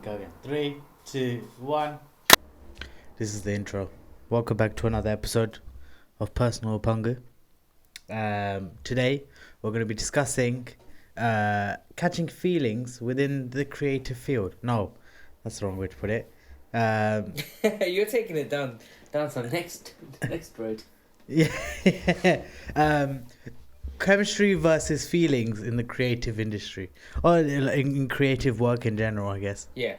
Go again. 3, 2, 1. This is the intro. Welcome back to another episode of Personal Opangu. Today, we're going to be discussing catching feelings within the creative field. No, that's the wrong way to put it. You're taking it down to the next road. Yeah. Chemistry versus feelings in the creative industry, or in creative work in general, I guess. Yeah.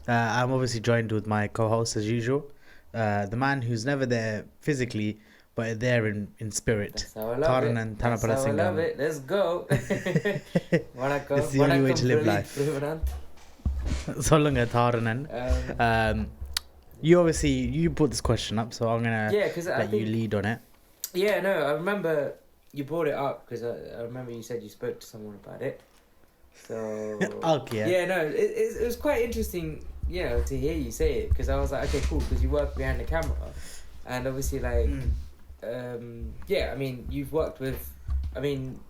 I'm obviously joined with my co-host as usual, the man who's never there physically, but there in spirit. That's how I love it. That's how I love it. Let's go. It's the only way to live life. Solunga Taranan. You brought this question up, so I'm gonna let you lead on it. Yeah, no, I remember you brought it up because I remember you said you spoke to someone about it. So okay. Yeah, no, it was quite interesting, to hear you say it, because I was like, okay, cool, because you work behind the camera, and obviously I mean, you've worked with, on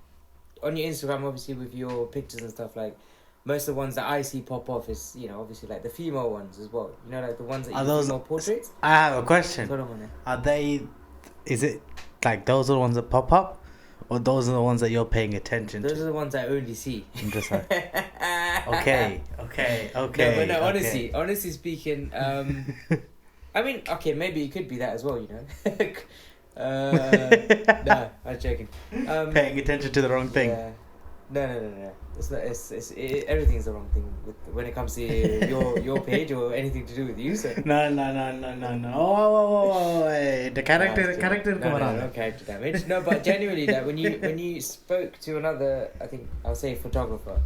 your Instagram, obviously with your pictures and stuff, like most of the ones that I see pop off is, obviously like the female ones as well, like the ones that you do female portraits. I have a question. Is it like those are the ones that pop up? Or those are the ones that you're paying attention to? Those are the ones I only see. I'm just like, okay. No, but no, honestly speaking, maybe it could be that as well, No, I'm joking. Paying attention to the wrong thing. Yeah. No. It's not. Everything's the wrong thing when it comes to your page or anything to do with you. So. No. Oh, the character. No character damage. No, but genuinely, that when you spoke to another, I think I'll say photographer,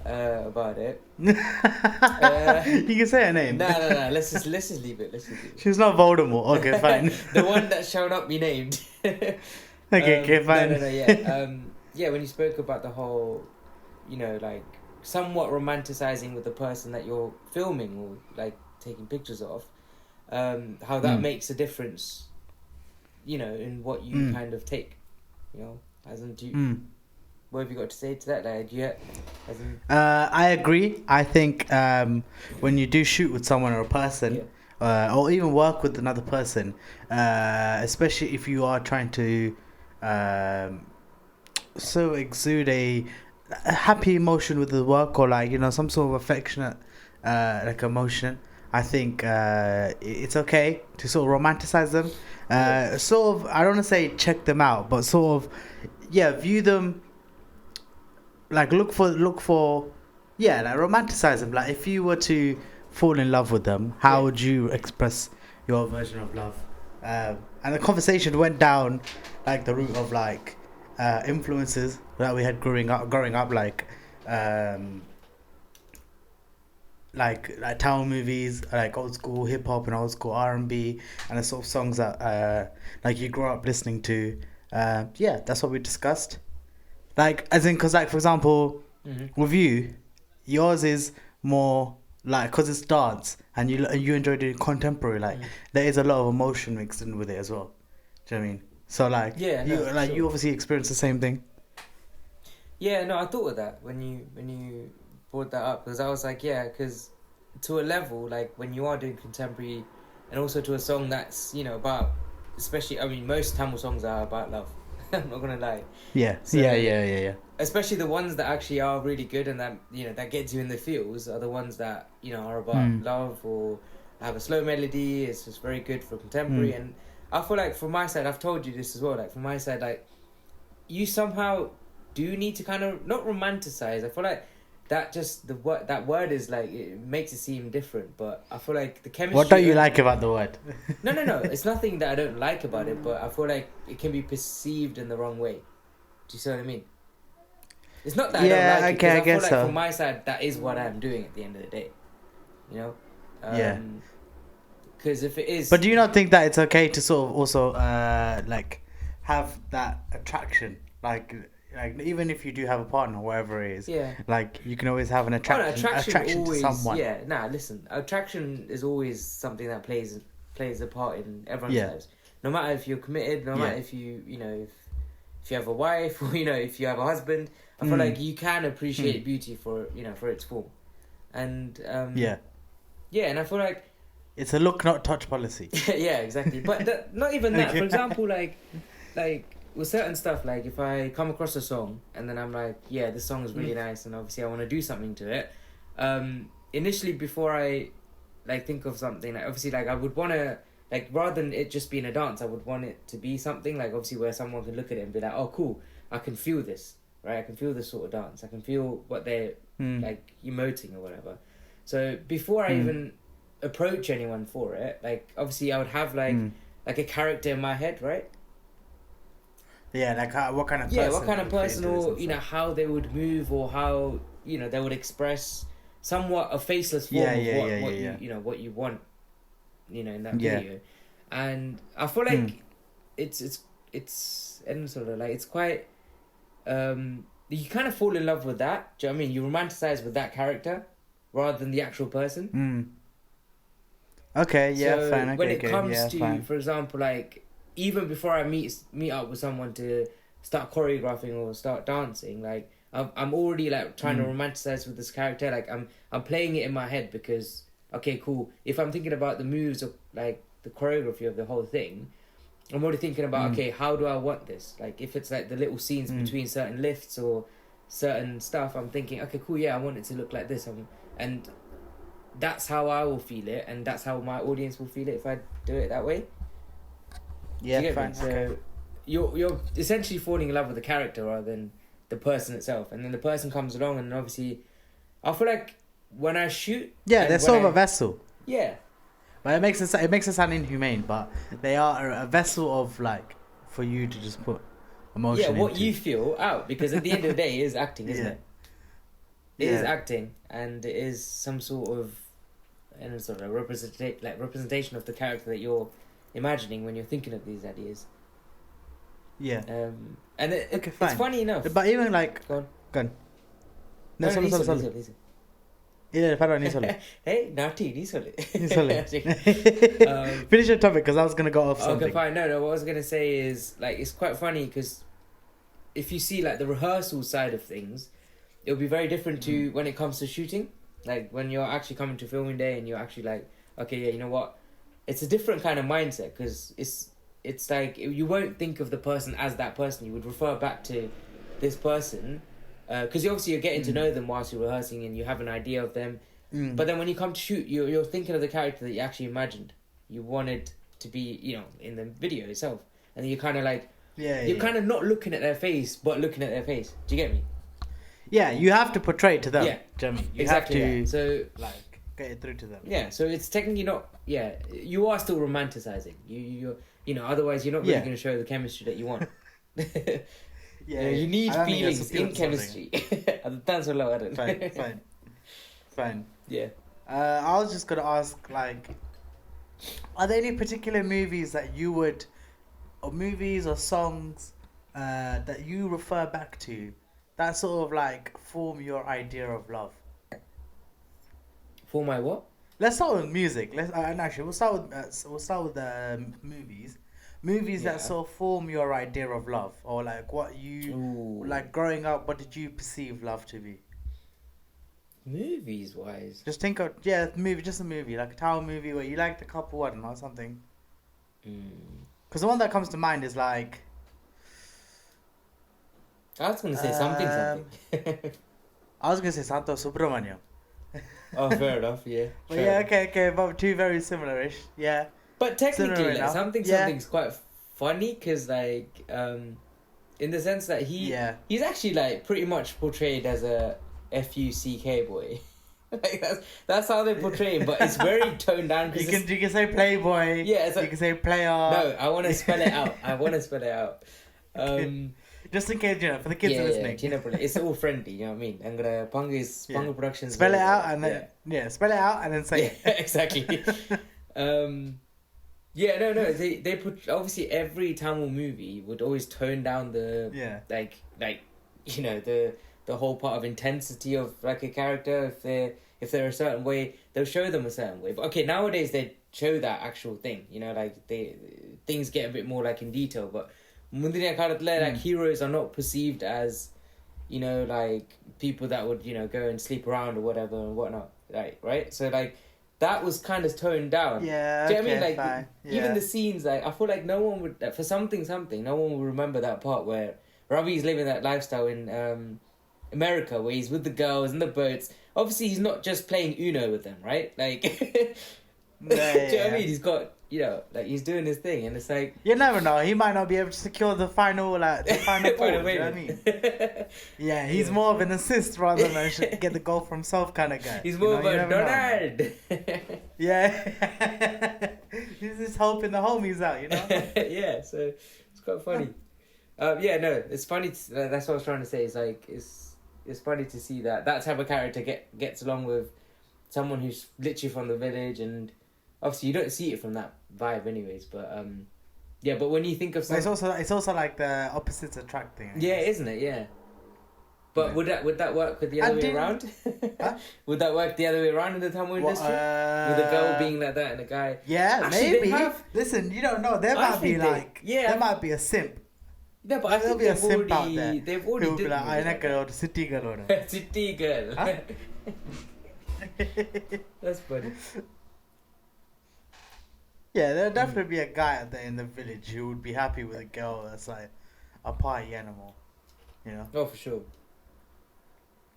about it. You can say her name. No. Let's just leave it. She's not Voldemort. Okay, fine. The one that shall not be named. Okay, fine. No. Yeah. When you spoke about the whole, like somewhat romanticizing with the person that you're filming or like taking pictures of, how that makes a difference, in what you kind of take, as in what have you got to say to that? I agree. I think when you do shoot with someone or a person, or even work with another person, especially if you are trying to so exude a happy emotion with the work, or like some sort of affectionate like emotion, I think it's okay to sort of romanticize them, sort of, I don't want to say check them out, but sort of view them, like look for like romanticize them. Like if you were to fall in love with them, how would you express your version of love? And the conversation went down like the route of like influences that we had growing up, like town movies, like old school hip hop and old school R&B, and the sort of songs that like you grew up listening to. That's what we discussed. Like, as in, because like for example, with you, yours is more like, because it's dance and you enjoy doing contemporary. Like there is a lot of emotion mixed in with it as well. Do you know what I mean? So like, you obviously experience the same thing. Yeah, no, I thought of that when you brought that up, because I was like, because to a level, like when you are doing contemporary, and also to a song that's about, especially, most Tamil songs are about love. I'm not gonna lie. Yeah. Especially the ones that actually are really good and that that gets you in the feels are the ones that are about love or have a slow melody. It's just very good for contemporary. And I feel like from my side, I've told you this as well. Like from my side, like you somehow do need to kind of not romanticize. I feel like that just that word is like, it makes it seem different, but I feel like the chemistry. What don't you like about the word? No. It's nothing that I don't like about it, but I feel like it can be perceived in the wrong way. Do you see what I mean? It's not that I don't like it, I feel like from my side, that is what I'm doing at the end of the day. Because if it is. But do you not think that it's okay to sort of also like have that attraction, like even if you do have a partner, whatever it is, like you can always have an attraction always, to someone. Listen, attraction is always something that plays a part in everyone's lives. No matter if you're committed, no matter if you if you have a wife or if you have a husband, I feel like you can appreciate beauty for for its form, and Yeah, and I feel like It's a look, not touch policy. yeah, exactly. But not even that. Okay. For example, like with certain stuff, like if I come across a song and then I'm like, yeah, this song is really nice, and obviously I want to do something to it. Initially, before I like think of something, like obviously, like I would want to, like, rather than it just being a dance, I would want it to be something like obviously where someone can look at it and be like, oh, cool, I can feel this, right? I can feel this sort of dance. I can feel what they're like emoting or whatever. So before I even approach anyone for it, like obviously I would have like a character in my head, right? Yeah, like what kind of person? Yeah, what kind of would fit person, into this or and you know, stuff. how they would move, or how they would express somewhat a faceless form of what you know what you want, in that video. And I feel like it's and sort of like it's quite you kind of fall in love with that. Do you know what I mean? You romanticize with that character rather than the actual person. Okay, yeah, So fine. Okay, when it comes to, fine. for example, like even before I meet up with someone to start choreographing or start dancing, like I'm already like trying to romanticize with this character. Like I'm playing it in my head because okay, cool. If I'm thinking about the moves of like the choreography of the whole thing, I'm already thinking about okay, how do I want this? Like if it's like the little scenes between certain lifts or certain stuff, I'm thinking okay, cool. Yeah, I want it to look like this. And that's how I will feel it, and that's how my audience will feel it if I do it that way. Yeah, fine. So Okay. you're essentially falling in love with the character rather than the person itself, and then the person comes along, and obviously, I feel like when I shoot, Yeah, and they're when sort of I- a vessel. yeah, But it makes it sound inhumane, but they are a vessel of like for you to just put emotion what into. you feel out, because at the end of the day, it is acting, isn't Yeah. it? It is Yeah. acting, and it is some sort of, and sort of representation of the character that you're imagining when you're thinking of these ideas. Yeah. And Okay, it's fine. funny enough. But even like Go on. Gun. No, No, solo. listen. Yeah, pardon, ni solo. Hey, naughty, ni solo. Ni solo. Finish your topic because I was gonna go off something. Okay, fine. No. What I was gonna say is like it's quite funny because if you see like the rehearsal side of things, it'll be very different to when it comes to shooting. Like when you're actually coming to filming day and you're actually like, okay, yeah, you know what? It's a different kind of mindset because it's like you won't think of the person as that person. You would refer back to this person because you're getting to know them whilst you're rehearsing and you have an idea of them. But then when you come to shoot, you're thinking of the character that you actually imagined. You wanted to be, in the video itself, and then you're kind of like, you're kind of not looking at their face, but looking at their face. Do you get me? Yeah, you have to portray it to them. Yeah, do you know what I mean? You exactly. have to So like get it through to them. yeah, so it's technically not. Yeah, you are still romanticizing. Otherwise you're not really going to show the chemistry that you want. You need I don't think feelings that's in something. chemistry. That's a lot. Fine. Yeah. I was just gonna ask, like, are there any particular movies that you would, or movies or songs, that you refer back to, that sort of like form your idea of love? For my what? Let's start with music. And actually we'll start with movies. Movies Yeah. that sort of form your idea of love, or like what you Ooh. like growing up. What did you perceive love to be? Movies wise. Just think of just a movie, like a tower movie where you liked a couple one or something. Because the one that comes to mind is like, I was gonna say something. I was gonna say Santos Subramaniam. Oh, fair enough. Yeah. But fair yeah, enough. okay, but two very similar-ish. Yeah. But Similar technically, like, enough. something's quite funny because, like, in the sense that he's actually like pretty much portrayed as a FUCK boy. Like that's how they portray him, but it's very toned down. You can say playboy. Yeah, you can say player. No, I want to spell it out. Just in case, for the kids listening. It's all friendly, you know what I mean? I'm gonna Pangu Productions. Spell it out and then spell it out and then say it. Exactly. They put obviously every Tamil movie would always tone down the the whole part of intensity of like a character. If they're a certain way, they'll show them a certain way. But okay, nowadays they show that actual thing. Things get a bit more like in detail. But Mundinya Karatle, like heroes are not perceived as, like people that would go and sleep around or whatever and whatnot. Right. So like that was kind of toned down. Yeah, Do you know okay, what I mean? Like fine. even Yeah. the scenes, like I feel like no one would for something, no one will remember that part where Ravi's living that lifestyle in America, where he's with the girls and the boats. Obviously, he's not just playing Uno with them, right? Like, do you know what I mean? He's got, like he's doing his thing, and it's like You never know. He might not be able to secure the final, ball. Do you know what I Final mean? Yeah, he's more of an assist rather than get the goal from himself kind of guy. He's more of you a never know. Donald. Yeah. He's just helping the homies out, Yeah, so it's quite funny. Yeah, no, it's funny. That's what I was trying to say. It's like it's funny to see that type of character gets along with someone who's literally from the village, and obviously you don't see it from that vibe, anyways. But yeah, but when you think of But it's also like the opposites attract thing. I yeah, guess. isn't it? Yeah. But Yeah. would that work with the other way around? Huh? Would that work the other way around in the Tamil industry? With a girl being like that and a guy. Yeah, Actually, maybe. they have- Listen, you don't know. There I might be think they- like yeah. there might be a simp. No, but I There'll think be a they've simp out already there. they've Who already will be did like, movies I like know the city girl. that. City girl. Huh? That's funny. Yeah, there'll definitely be a guy out there in the village who would be happy with a girl that's like a party animal. Oh, for sure.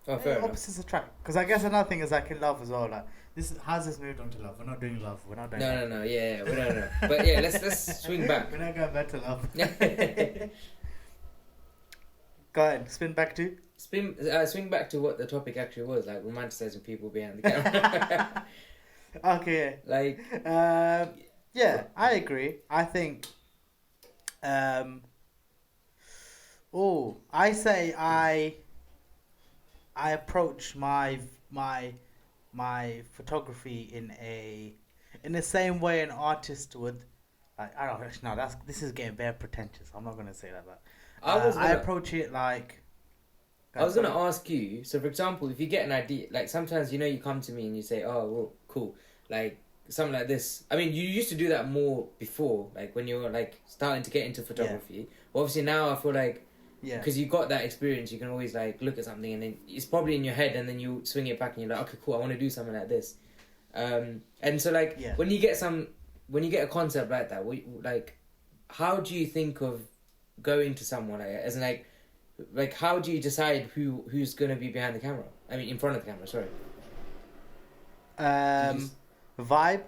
Oh, fair enough. Opposites attract. Because I guess another thing is like in love as well. Like how's this moved on to love? We're not doing love. We're not doing. No, yeah, we don't know. But yeah, let's swing back. We're not going back to love. Go ahead, spin back to. Swing back to what the topic actually was, like romanticizing people behind the camera. Okay. Like, yeah, I agree. I think. I say I approach my photography in the same way an artist would. Like, I don't actually no. This is getting very pretentious. I'm not gonna say that, but I approach it like. I was gonna ask you. So, for example, if you get an idea, like sometimes you come to me and you say, "Oh, well, cool," like something like this. I mean, you used to do that more before, like when you were like starting to get into photography. Yeah. Well, obviously now I feel like. Yeah. Because you got that experience, you can always like look at something and then it's probably in your head, and then you swing it back and you're like, okay, cool, I want to do something like this. And so like when you get a concept like that, like how do you think of going to someone like that? As in like how do you decide who's gonna be behind the camera? I mean, in front of the camera. Sorry. Vibe.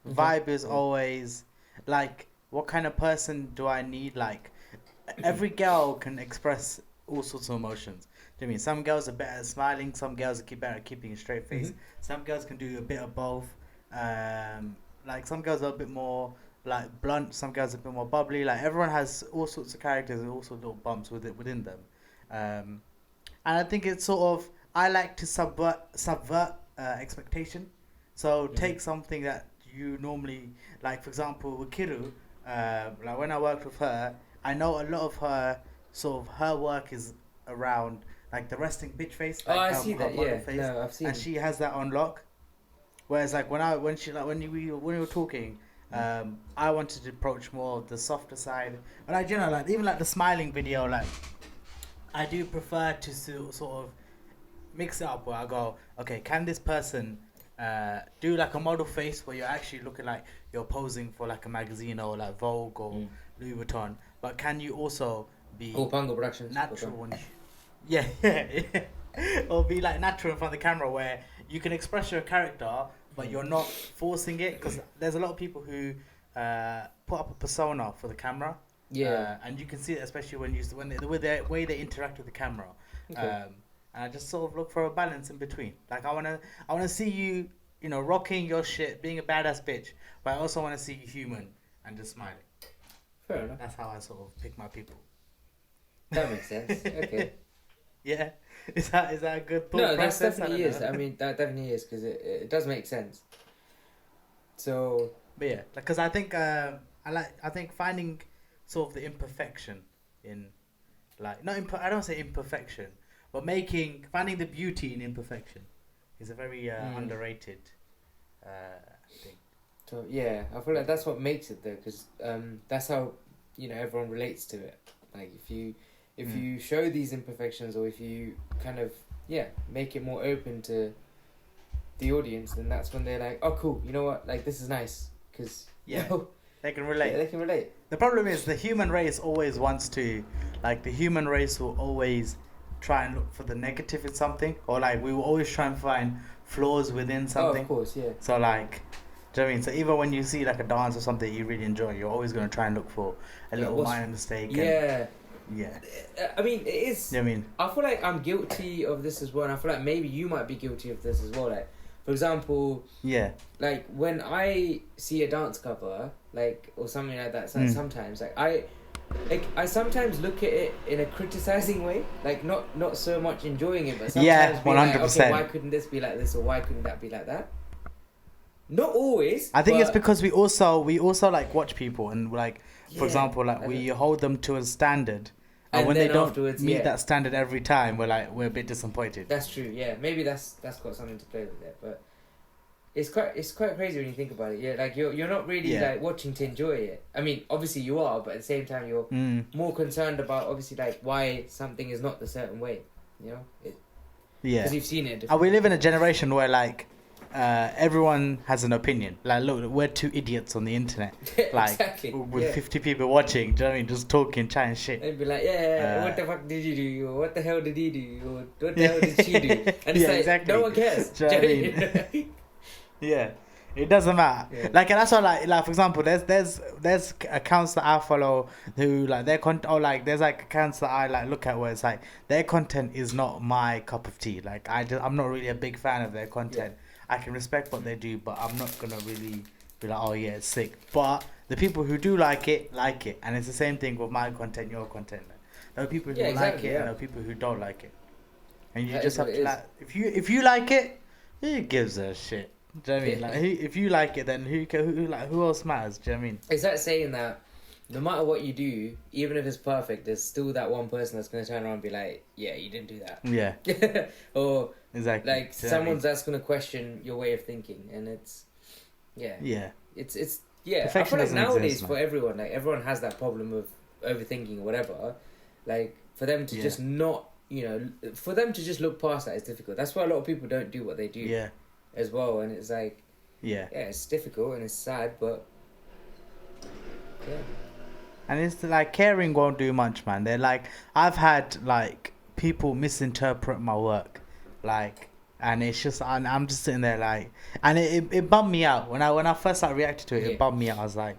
Vibe is always like, what kind of person do I need? Like. Every girl can express all sorts of emotions. Do you mean some girls are better at smiling? Some girls are better at keeping a straight face. Mm-hmm. Some girls can do a bit of both. Like some girls are a bit more like blunt. Some girls are a bit more bubbly. Like everyone has all sorts of characters and also little bumps within them. And I think it's sort of I like to subvert expectation. So take something that you normally like. For example, with Kiru, like when I worked with her. I know a lot of her work is around like the resting bitch face. Like I see that. Yeah, face, no, I've seen. And she has that on lock. Whereas like when we were talking, I wanted to approach more of the softer side. But like like even like the smiling video, like I do prefer to sort of mix it up where I go, okay, can this person do like a model face where you're actually looking like you're posing for like a magazine or like Vogue or Louis Vuitton, but can you also be Pango Productions natural? Yeah, or be like natural in front of the camera where you can express your character, but you're not forcing it, because there's a lot of people who put up a persona for the camera. Yeah, and you can see it especially when the way they interact with the camera. Okay. And I just sort of look for a balance in between. Like I wanna see you, rocking your shit, being a badass bitch, but I also wanna see you human and just smiling. Fair enough. That's how I sort of pick my people. That makes sense. Okay. Yeah. Is that a good thought No, process? that definitely is. I mean, that definitely is, because it does make sense. So. But yeah, because I think I think finding sort of the imperfection in, like, I don't say imperfection, but finding the beauty in imperfection is a very underrated thing. So yeah, I feel like that's what makes it though, because that's how everyone relates to it. Like if you show these imperfections, or if you kind of make it more open to the audience, then that's when they're like, oh cool, you know what, like this is nice, because Yeah. They can relate. yeah, they can relate. The problem is the human race always wants to, like, the human race will always try and look for the negative in something, or like we will always try and find flaws within Oh, something. of course, yeah. So like, do you know what I mean? So even when you see like a dance or something you really enjoy, you're always gonna try and look for a little what's- minor mistake. Yeah. Yeah. I mean, it is. You know what I mean? I feel like I'm guilty of this as well, and I feel like maybe you might be guilty of this as well. Like, for example, Yeah. like when I see a dance cover, like or something like that, Mm. sometimes I sometimes look at it in a criticizing way, like not so much enjoying it, but sometimes Yeah, be like, 100%. okay, why couldn't this be like this, or why couldn't that be like that? Not always. I think it's but- because we also like watch people and like, for Yeah, example, like I we don't- hold them to a standard, and And when they then don't afterwards, meet yeah. that standard every time, we're a bit disappointed. That's true. Yeah, maybe that's got something to play with it, but it's quite crazy when you think about it. Yeah, like you're not really Yeah. like watching to enjoy it. I mean, obviously you are, but at the same time you're Mm. more concerned about obviously like why something is not the certain way. You know, Yeah. because you've seen it. And we live in a generation where like everyone has an opinion. Like, look, we're two idiots on the internet, like exactly. with yeah. 50 people watching. Do you know what I mean? Just talking, chatting shit. They'd be like, yeah, what Uh, the fuck did you do? Or what the hell did he do? Or what the hell did she do? And it's Yeah, like, exactly. no one cares. Do you know what I mean? Yeah, it doesn't matter. Yeah. Like, and that's why, like for example, there's accounts that I follow who like their content, or like there's like accounts that I like look at where it's like their content is not my cup of tea. Like I'm not really a big fan of their content. I can respect what they do, but I'm not gonna really be like, oh yeah, it's sick. But the people who do like it, and it's the same thing with my content, your content. There are people who Yeah, like exactly, it, yeah. and there are people who don't like it. And you That just is have what to it like, if you like it, who gives a shit? Do you know what I mean? Yeah. Like, if you like it, then who else matters? Do you know what I mean? It's like saying that no matter what you do, even if it's perfect, there's still that one person that's going to turn around and be like, yeah, you didn't do that. Yeah, Or exactly. like Do you know what I mean? someone's that's going to question your way of thinking. And it's, yeah. Yeah, It's yeah. I Perfection feel like doesn't nowadays exist, for man. everyone, like everyone has that problem of overthinking or whatever. Like for them to Yeah. just not, for them to just look past that is difficult. That's why a lot of people don't do what they do yeah, as well. And it's like, yeah. yeah, it's difficult and it's sad, but yeah. And it's like caring won't do much, man. They're like, I've had like people misinterpret my work, like, and it's just, and I'm just sitting there like, and it bummed me out when I first like reacted to it. Yeah. It bummed me out. I was like,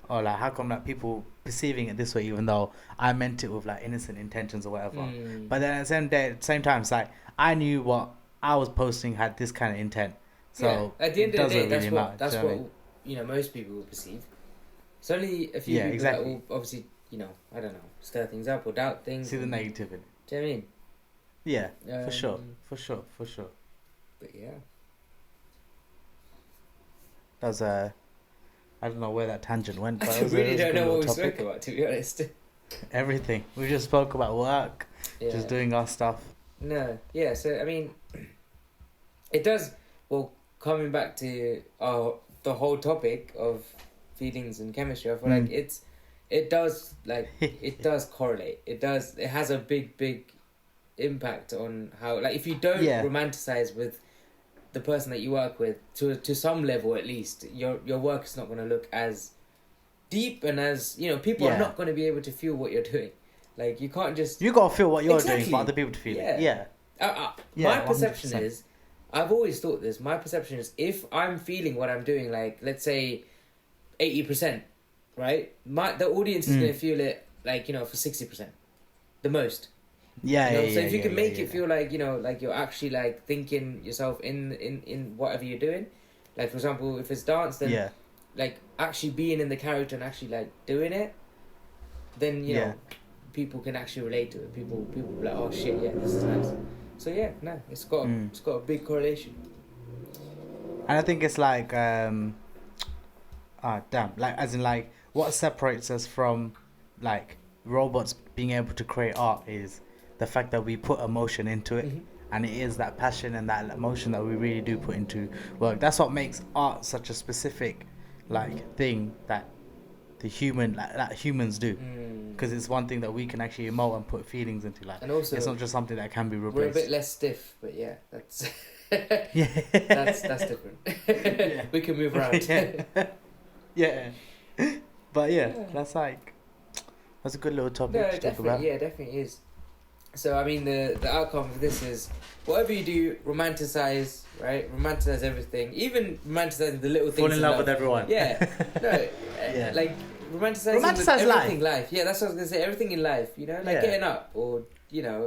oh, like how come like people perceiving it this way, even though I meant it with like innocent intentions or whatever. Mm. But then at the same time, it's like I knew what I was posting had this kind of intent. So yeah. At the end it of the day, doesn't that's really what matter, that's do you know what what I mean? most people will perceive. It's only a few Yeah, people exactly. that will obviously, I don't know, stir things up or doubt things. See the and- negativity. Do you know what I mean? Yeah, for sure, for sure, for sure. But yeah. That was I don't know where that tangent went, but I it was really it was a don't good know what we little spoke topic. about, to be honest. Everything. We just spoke about work, Yeah. just doing our stuff. No, yeah, so, I mean, it does, well, coming back to the whole topic of feelings and chemistry, I feel like it does, like, it does correlate. It has a big impact on how, like, if you don't Yeah. romanticize with the person that you work with, to some level at least, your work is not going to look as deep and as, people Yeah. are not going to be able to feel what you're doing. Like, you can't just... You gotta feel what you're doing Exactly. for other people to feel Yeah. it. Yeah. Yeah, my perception 100%. is, I've always thought this, my perception is, if I'm feeling what I'm doing, like, let's say 80%, right? The audience is going to feel it, like, for 60%. The most. Yeah, You know? yeah, So yeah, if you yeah, can yeah, make yeah. it feel like, like you're actually, like, thinking yourself in whatever you're doing, like, for example, if it's dance, then, Yeah. like, actually being in the character and actually, like, doing it, then, you Yeah. know, people can actually relate to it. People will be like, oh shit, yeah, this is nice. So yeah, no, it's got a big correlation. And I think it's like like as in like what separates us from like robots being able to create art is the fact that we put emotion into it. Mhm. And it is that passion and that emotion that we really do put into work. That's what makes art such a specific like thing that the human that humans do, because it's one thing that we can actually emote and put feelings into. Like, And also, it's not just something that can be we're a replaced. bit less stiff, but yeah, that's That's different. We can move around. Yeah. But yeah, that's a good little topic to talk about. Yeah, definitely is. So I mean, the outcome of this is whatever you do, romanticize, right? Romanticize everything, even romanticize the little things. Fall in love with everyone. Yeah, no, like romanticize everything life. Yeah, that's what I was gonna say. Everything in life, like getting up or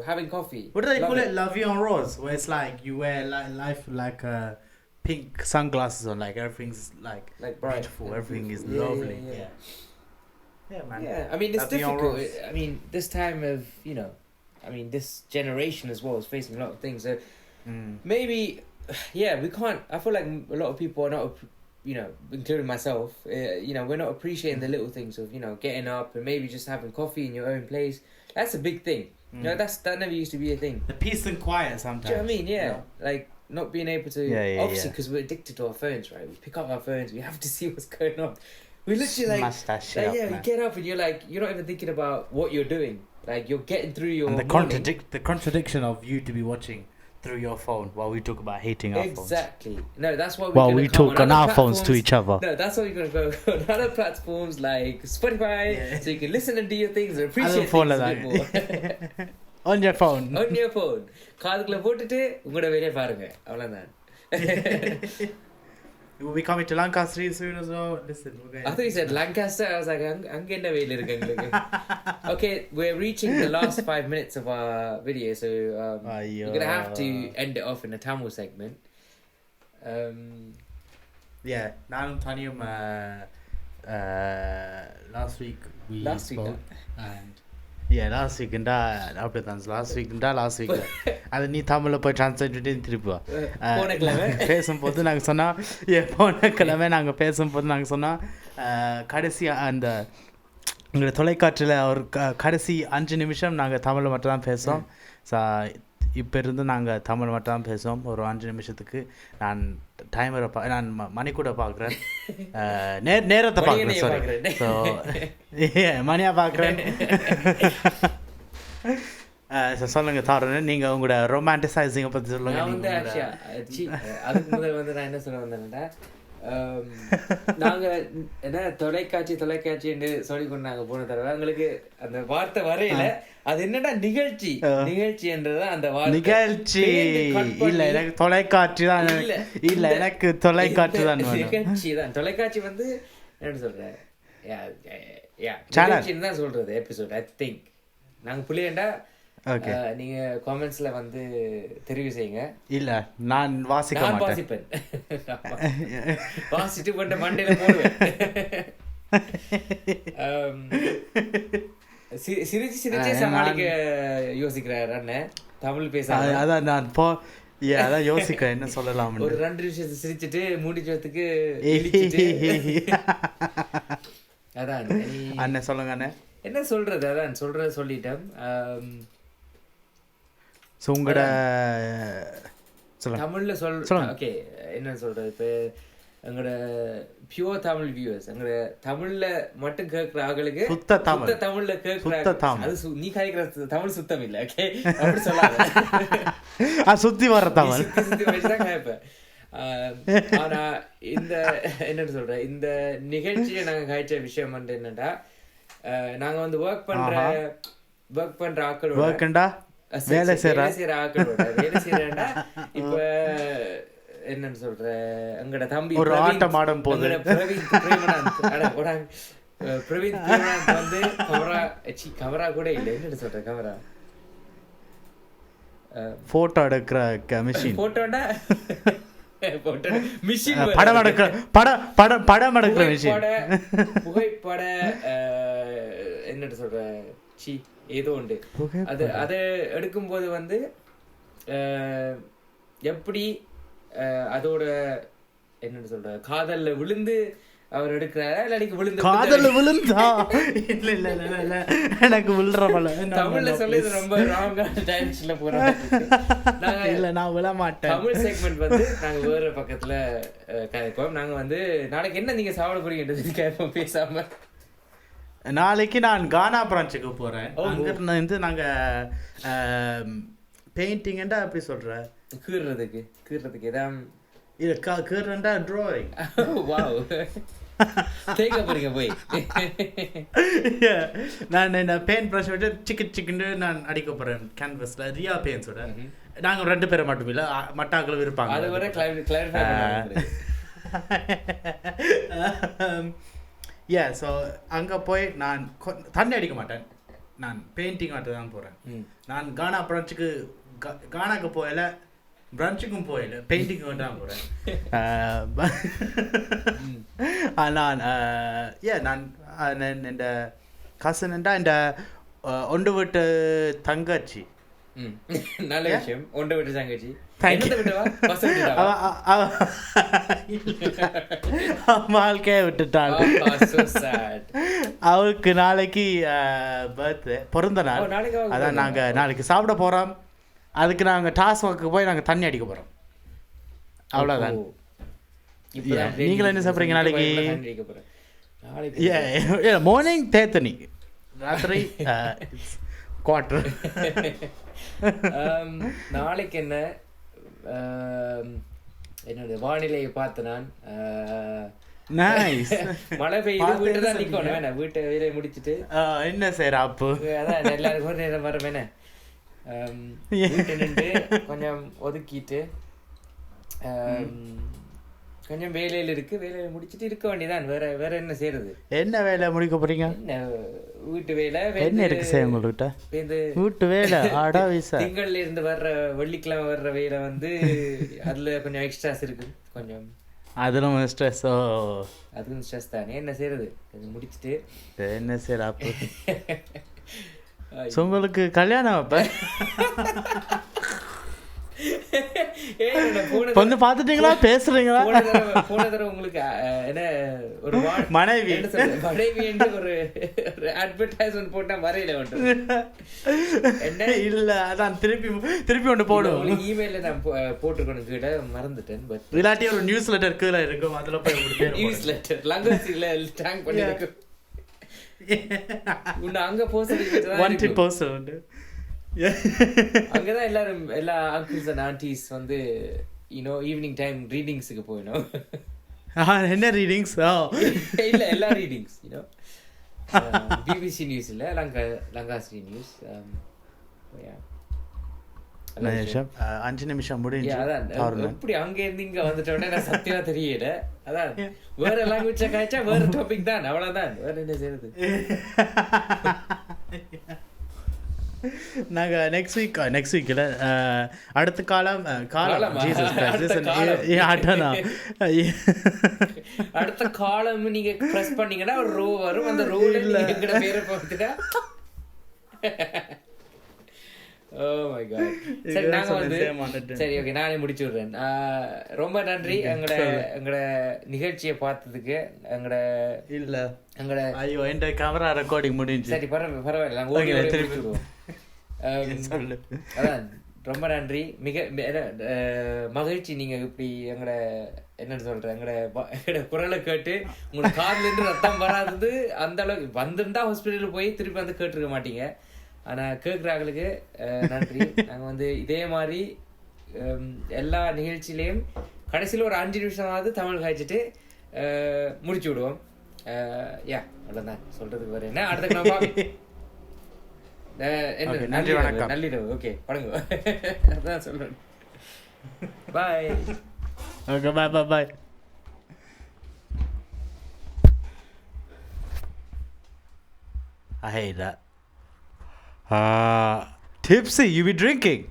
having coffee. What do they call it? La vie en rose, where it's like you wear life like pink sunglasses on, like everything's like bright. Beautiful. Everything is lovely. Yeah, man. Yeah, I mean it's difficult. I mean this time of this generation as well is facing a lot of things. So maybe, we can't. I feel like a lot of people are not, including myself. We're not appreciating the little things of getting up and maybe just having coffee in your own place. That's a big thing. That never used to be a thing. The peace and quiet sometimes. Do you know what I mean? Yeah, like not being able to. Obviously, because we're addicted to our phones, right? We pick up our phones. We have to see what's going on. We literally smash that shit up, you get up and you're not even thinking about what you're doing. Like you're getting through your and the contradiction of you to be watching through your phone while we talk about hating our phones. Exactly. No, that's why while we talk on our phones to each other. No, that's why we're gonna go on other platforms like Spotify, so you can listen and do your things and appreciate things a bit more. On your phone. On your phone. காதுக்குள்ள போட்டுட்டு உங்களோட வேலையை பாருங்க அவ்வளவுதான். We'll be coming to Lancaster soon as well. Listen, I thought you said Lancaster. I was like, அங்க என்ன வேலை இருக்கு எங்களுக்கு? Okay, we're reaching the last 5 minutes of our video, so we're gonna have to end it off in a Tamil segment. Yeah, நானும் தனியும் last week we spoke and last week அப்படிதான் last week அது நீ தமிழ்ல போய் translate பண்ணி திருப்பி வா. பேசும்போது நாங்கள் சொன்னோம் போன கிழமை நாங்கள் பேசும்போது நாங்கள் சொன்னோம் கடைசியாக அந்த எங்களோட தொலைக்காட்சியில் ஒரு கடைசி 5 நிமிஷம் நாங்கள் தமிழில் மட்டும் தான் பேசுவோம். இப்போ இருந்து நாங்கள் தமிழ் மட்டும் தான் பேசுவோம். ஒரு 5 நிமிஷத்துக்கு நான் டைமரை நான் மணி கூட பார்க்குறேன், நேரத்தை பார்க்குறேன். சாரி, ஸோ மணியாக பார்க்குறேன். சொல்லுங்க தாரணன், நீங்கள் உங்களோட ரொமான்டிசைசிங்கை பற்றி சொல்லுங்க. அதுக்கு முதல் நான் என்ன சொல்ல வந்தேன்டா, நாங்க என்ன தொலைக்காட்சின்னு சொல்லி கொண்டு நாங்க போன தடவை எங்களுக்கு அந்த வார்த்தை வரையில அது என்னடா நிகழ்ச்சின்றது அந்த நிகழ்ச்சி இல்ல, எனக்கு தொலைக்காட்சி தான். இல்ல, எனக்கு தொலைக்காட்சி தான். நிகழ்ச்சி தான். தொலைக்காட்சி வந்து என்ன சொல்றேன், நிகழ்ச்சின்னு தான் சொல்றது. எபிசோட் ஐ திங்க் நாங்க புள்ளியண்டா. நீங்க காமெண்ட்ஸ்ல வந்து தெரிவு செய்யுங்க. இல்ல, நான் வாசிப்பேன். வாசிட்டு கொண்ட மண்டையில போடுவேன். சிரிச்சு சமாளிக்க யோசிக்கிறார் அண்ணன். தமிழ் பேச அதான் நான் அதான் யோசிக்கிறேன் என்ன சொல்லலாம். ஒரு 2 நிமிஷத்தை சிரிச்சுட்டு மூடிச்சதுக்கு அதான் அண்ணன் சொல்லுங்க. அண்ணன் என்ன சொல்றது, அதான் சொல்லிட்டேன். உங்களோட தமிழ்ல சொல்லுங்க. ஓகே, என்ன சொல்றது, இப்போ எங்களோட பியூர் தமிழ் வியூவர்ஸ், எங்களோட தமிழ்ல மட்டும் கேட்கிற ஆளுக்கு சுத்த தமிழ்ல கேட்கிற, அது நீ கேட்கிற தமிழ் சுத்தம் இல்ல. ஓகே, அப்படி சொல்லாத, சுத்தி வர தமிழ் சுத்தி வச்சுதான் கேட்பேன். ஆனா இந்த என்னன்னு சொல்றேன், இந்த நிகழ்ச்சியை நாங்க காய்ச்ச விஷயம் வந்து என்னன்னா, நாங்க வந்து ஒர்க் பண்ற ஆக்களோட வேலை செய்யற ஆக்களோட வேலை செய்யறா. இப்ப என்னன்னு சொல்ற, எங்கட தம்பி ஒரு ஆட்டம் ஆடும் போது பிரவீன் பிரேமநாத் வந்து கவரா கூட இல்ல, என்னன்னு சொல்ற கவரா போட்டோ எடுக்கிற மிஷின், போட்டோடா மிஷின், படம் எடுக்கிற மிஷின், புகைப்பட என்னன்னு சொல்ற ஏதோ உண்டு. அது எடுக்கும்போது வந்து எப்படி அதோட என்னன்னு சொல்ற காதல்ல விழுந்து அவர் எடுக்கிறாரா இல்லாட்டி விழுந்து காதல்ல விழுந்தா? இல்ல இல்ல இல்ல இல்ல, எனக்கு விழுறவள தமிழ்ல சொல்லிது ரொம்ப ராங்கான டைரக்ஷன்ல போறாங்க. இல்ல, நான் விழ மாட்டேன். தமிழ் செக்மெண்ட் வந்து நாங்க வேற பக்கத்துல கேட்போம். நாங்க வந்து நாளைக்கு என்ன நீங்க சாப்பிட போறீங்கன்றது கேட்போம் பேசாம. நாளைக்கு நான் கானா பிரான்ச்சுக்கு போறேன். அங்க இருந்து நாங்க பெயிண்டிங் அப்படி சொல்ற கீறதுக்கு எதாவது இது கீறண்டா drawing. வாவ் தேய்க்க போறீங்க போய். நான் என்ன பெயிண்ட் ப்ரஷ் விட்டு சிக்கன்னு நான் அடிக்க போகிறேன் கேன்வஸில் ரியா பெயிண்ட்ஸோட. நாங்கள் 2 பேரை மட்டும் இல்லை மட்டாக்களும் இருப்பாங்க. அது வரை கிளாரிஃபை ஸோ அங்கே போய் நான் தண்ணி அடிக்க மாட்டேன், நான் பெயிண்டிங் மட்டும் தான் போகிறேன். நான் கானா ப்ரன்ச்சுக்கு கானாக்கு போகல, பிரன்ச்சுக்கும் போயில, பெயிண்டிங்கும் தான் போகிறேன். நான் இந்த கசன்டா இந்த ஒன்று விட்டு தங்கச்சி. நல்ல விஷயம். ஒன்று விட்டு தங்கச்சி வாழ்க்கைய விட்டுட்டாள். அவளுக்கு நாளைக்கு பர்த்டே, பிறந்த நாள். அதான் நாங்கள் நாளைக்கு சாப்பிட போகிறோம். அதுக்கு நாங்கள் டாஸ் ஒர்க்கு போய் நாங்கள் தண்ணி அடிக்க போகிறோம். அவ்வளோதான். நீங்களும் என்ன சாப்பிட்றீங்க நாளைக்கு? மார்னிங் தேத்தனி, ராத்திரி குவார்டர். நாளைக்கு என்ன என்னோட வானிலையை பார்த்து நான் மழை பெய்யுது, வீட்டு தான் நிக்கணும் வேணா, வீட்டை வேலையை முடிச்சுட்டு என்ன செய்யற அப்போ அதான் எல்லாருக்கும் ஒரு நேரம் வர வேணா வீட்டை நின்று கொஞ்சம் ஒதுக்கிட்டு கொஞ்சம் வேலையில் இருக்கு, வேலையை முடிச்சுட்டு இருக்க வேண்டியதான். வேற என்ன செய்யறது? என்ன வேலை முடிக்க போறீங்க? என்ன வீட்டு வேலை என்ன இருக்கு செய்ய உங்கள்கிட்ட? வீட்டு வேலை திங்கள்ல இருந்து வர்ற வெள்ளிக்கிழமை வர்ற வேலை வந்து அதுல கொஞ்சம் எக்ஸ்ட்ராஸ் இருக்கு, கொஞ்சம் அதுவும் ஸ்ட்ரெஸ்ஸோ. அதுவும் ஸ்ட்ரெஸ் தானே, என்ன செய்யறது? கொஞ்சம் முடிச்சுட்டு என்ன செய்யற அப்போ உங்களுக்கு கல்யாணம் அப்ப பொண்ணு பாத்துட்டீங்களா? பேசுறீங்களா? போன தடவை உங்களுக்கு என்ன ஒரு மனைவி என்று ஒரு அட்வர்டைஸ்மெண்ட் போட்டா வரையில என்ன இல்ல, அதான் திருப்பி ஒன்று போடுவோம். இமெயில நான் போட்டுக்கணும் கிட்ட மறந்துட்டேன். பட் இல்லாட்டி ஒரு நியூஸ் லெட்டர் கீழே இருக்கும், அதுல போய் நியூஸ் லெட்டர் லங்கோசில டேங்க் பண்ணி இருக்கு. அங்க போஸ்ட் அங்கதான் எல்லாரும் எல்லா அங்கிள்ஸ் அண்ட் ஆன்டிஸ் வந்து ஈவினிங் டைம் ரீடிங்ஸுக்கு போயிடும். என்ன ரீடிங்ஸ்? இல்ல எல்லா ரீடிங்ஸ் பிபிசி நியூஸ் இல்ல லங்காஸ்ரீ நியூஸ். 5 நிமிஷம் முடிஞ்சு. அதான் எப்படி அங்க இருந்து இங்க வந்துட்டோட நான் சத்தியமா தெரியல. அதான் வேற லாங்குவேஜ் காய்ச்சா வேற டாபிக் தான், அவ்வளவுதான். வேற என்ன செய்யறது? நாங்கள் நெக்ஸ்ட் வீக்கில் அடுத்த காலம் அடுத்த காலம் நீங்க பிரஸ் பண்ணீங்கன்னா ஒரு ரோ வரும், அந்த ரோல எங்கட பேரை பார்த்துட்டா சரி நாங்க வந்து சரி ஓகே நானே முடிச்சு விடுறேன். ரொம்ப நன்றி எங்களோட நிகழ்ச்சியை பார்த்ததுக்கு. எங்களோட ஐயோ என் கேமரா ரெக்கார்டிங் முடிஞ்சு. சரி பரவாயில்ல, நாங்கள் திருப்பி விடுவோம். அதான் ரொம்ப நன்றி, மிக மகிழ்ச்சி. நீங்க இப்படி எங்களோட என்னன்னு சொல்றேன், எங்களோட குரலை கேட்டு உங்களோட காதுல இருந்து ரத்தம் வராதது அந்த அளவுக்கு வந்திருந்தா ஹாஸ்பிட்டலுக்கு போய் திருப்பி வந்து கேட்டுருக்க மாட்டீங்க. ஆனா கேட்குறாங்களுக்கு நன்றி. நாங்க வந்து இதே மாதிரி எல்லா நிகழ்ச்சியிலையும் கடைசியில் ஒரு 5 நிமிஷமாவது தமிழ் காய்ச்சிட்டு முடிச்சு விடுவோம். அவ்வளோதான் சொல்றதுக்கு வர என்ன. அடுத்த நன்றி வணக்கம், நல்லிரவு. ஓகே படங்க அதான் சொல்றேன். பாய். Okay, bye. I hate that. Tipsy, you be drinking?